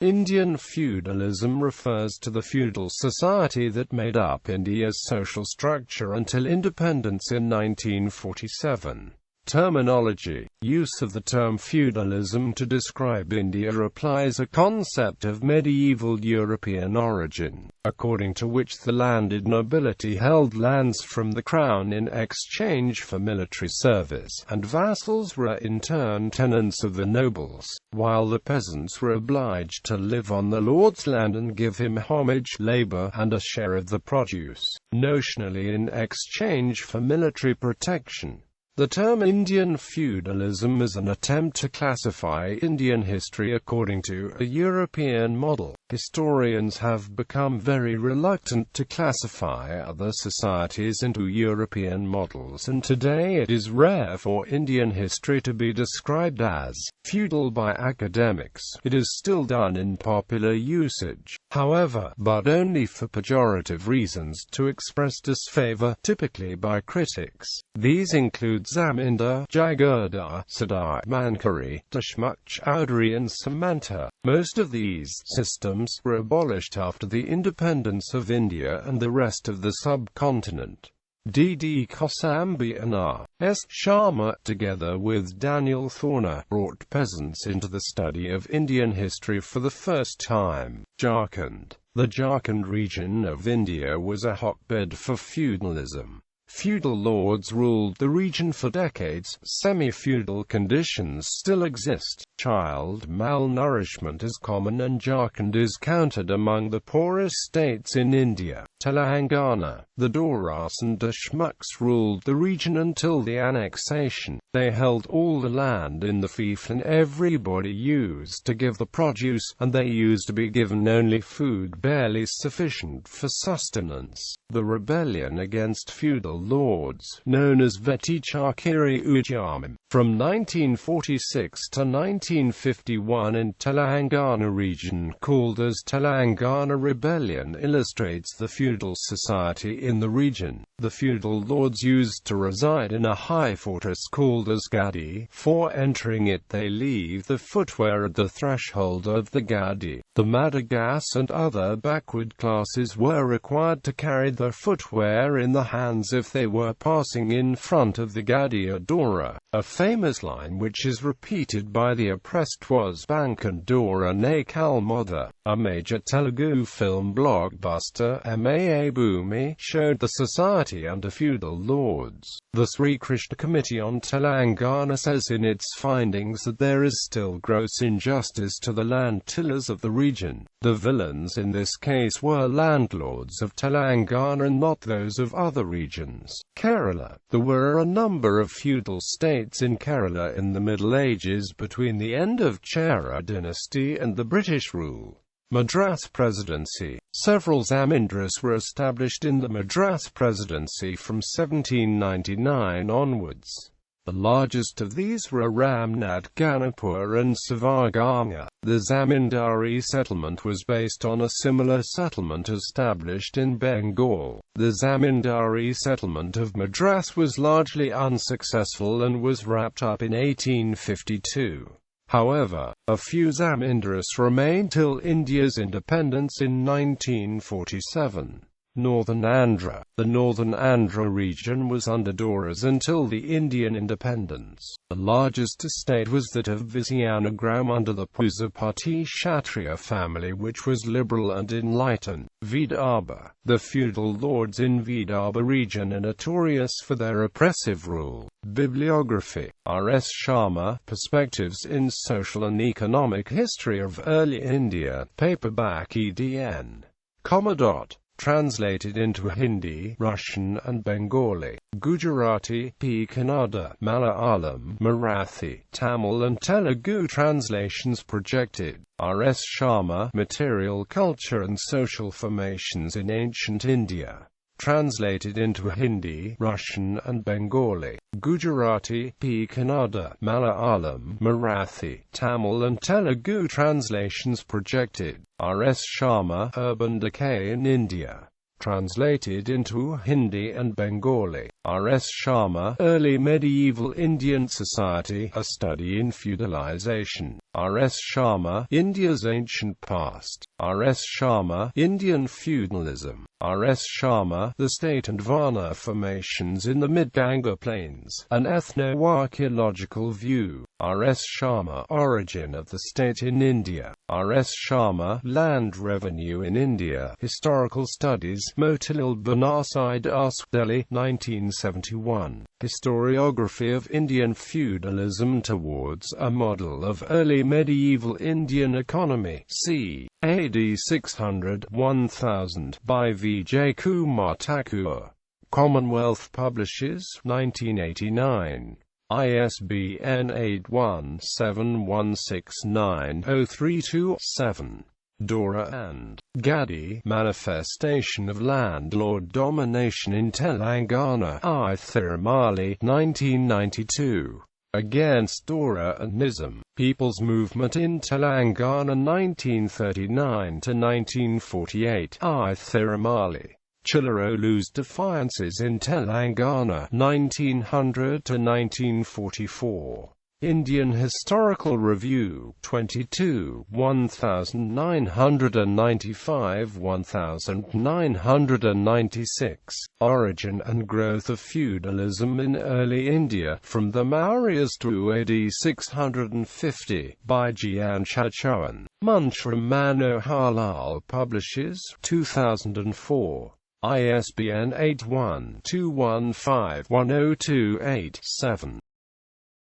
Indian feudalism refers to the feudal society that made up India's social structure until independence in 1947. Terminology. Use of the term feudalism to describe India applies a concept of medieval European origin, according to which the landed nobility held lands from the crown in exchange for military service, and vassals were in turn tenants of the nobles, while the peasants were obliged to live on the lord's land and give him homage, labor, and a share of the produce, notionally in exchange for military protection. The term Indian feudalism is an attempt to classify Indian history according to a European model. Historians have become very reluctant to classify other societies into European models, and today it is rare for Indian history to be described as feudal by academics. It is still done in popular usage, however, but only for pejorative reasons, to express disfavor, typically by critics. These include Zamindar, Jagirdar, Sadar, Mankari, Dashmuch Chowdhury and Samanta. Most of these systems were abolished after the independence of India and the rest of the subcontinent. D.D. Kosambi and R.S. Sharma, together with Daniel Thorner, brought peasants into the study of Indian history for the first time. Jharkhand. The Jharkhand region of India was a hotbed for feudalism. Feudal lords ruled the region for decades. Semi-feudal conditions still exist. Child malnourishment is common, and Jharkhand is counted among the poorest states in India. Telangana. The Doras and Dashmuks ruled the region until the annexation. They held all the land in the fief, and everybody used to give the produce, and they used to be given only food barely sufficient for sustenance. The rebellion against feudal lords, known as Veti Chakiri Ujjamim, from 1946 to 1951 in Telangana region, called as Telangana Rebellion, illustrates the feudal society in the region. The feudal lords used to reside in a high fortress called as Gadi. For entering it they leave the footwear at the threshold of the Gadi. The Madagas and other backward classes were required to carry their footwear in the hands if they were passing in front of the Gadi or Dora. A famous line which is repeated by the oppressed was Bankan Dora ne Kalmodha. A major Telugu film blockbuster, Maa Bhumi, showed the society under feudal lords. The Sri Krishna Committee on Telangana says in its findings that there is still gross injustice to the land tillers of the region. The villains in this case were landlords of Telangana and not those of other regions. Kerala. There were a number of feudal states in Kerala in the Middle Ages between the end of Chera dynasty and the British rule. Madras Presidency. Several zamindars were established in the Madras Presidency from 1799 onwards. The largest of these were Ramnath Ganapur and Sivaganga. The zamindari settlement was based on a similar settlement established in Bengal. The zamindari settlement of Madras was largely unsuccessful and was wrapped up in 1852. However, a few zamindars remained till India's independence in 1947. Northern Andhra. The northern Andhra region was under Doras until the Indian independence. The largest estate was that of Vizianagram under the Puzapati Kshatriya family, which was liberal and enlightened. Vidarbha. The feudal lords in Vidarbha region are notorious for their oppressive rule. Bibliography. R.S. Sharma, Perspectives in Social and Economic History of Early India, paperback EDN. Commodore. Translated into Hindi, Russian and Bengali, Gujarati, P. Kannada, Malayalam, Marathi, Tamil and Telugu. Translations projected. R.S. Sharma, Material Culture and Social Formations in Ancient India. Translated into Hindi, Russian and Bengali, Gujarati, P. Kannada, Malayalam, Marathi, Tamil and Telugu. Translations projected. R.S. Sharma, Urban Decay in India. Translated into Hindi and Bengali. R.S. Sharma, Early Medieval Indian Society, A Study in Feudalization. R.S. Sharma, India's Ancient Past. R.S. Sharma, Indian Feudalism. R.S. Sharma, The State and Varna Formations in the Mid-Ganga Plains, An Ethno-Archaeological View. R.S. Sharma, Origin of the State in India. R.S. Sharma, Land Revenue in India, Historical Studies, Motilal Banarsi Das, Delhi, 1971. Historiography of Indian Feudalism Towards a Model of Early Medieval Indian Economy, c. AD 600-1000, by V. J. Kumar Thakur. Commonwealth Publishers, 1989. ISBN 8171690327. Dora and Gaddi, Manifestation of Landlord Domination in Telangana, I. Thirumali, 1992. Against Dora and Nizam, People's Movement in Telangana 1939–1948, I. Thirumali. Chillarolu's Defiances in Telangana 1900–1944. Indian Historical Review, 22, 1995–1996. Origin and Growth of Feudalism in Early India, From the Mauryas to AD 650, by Gian Chachawan. Munshram Manoharlal Publishers, 2004. ISBN 81-215-1028-7.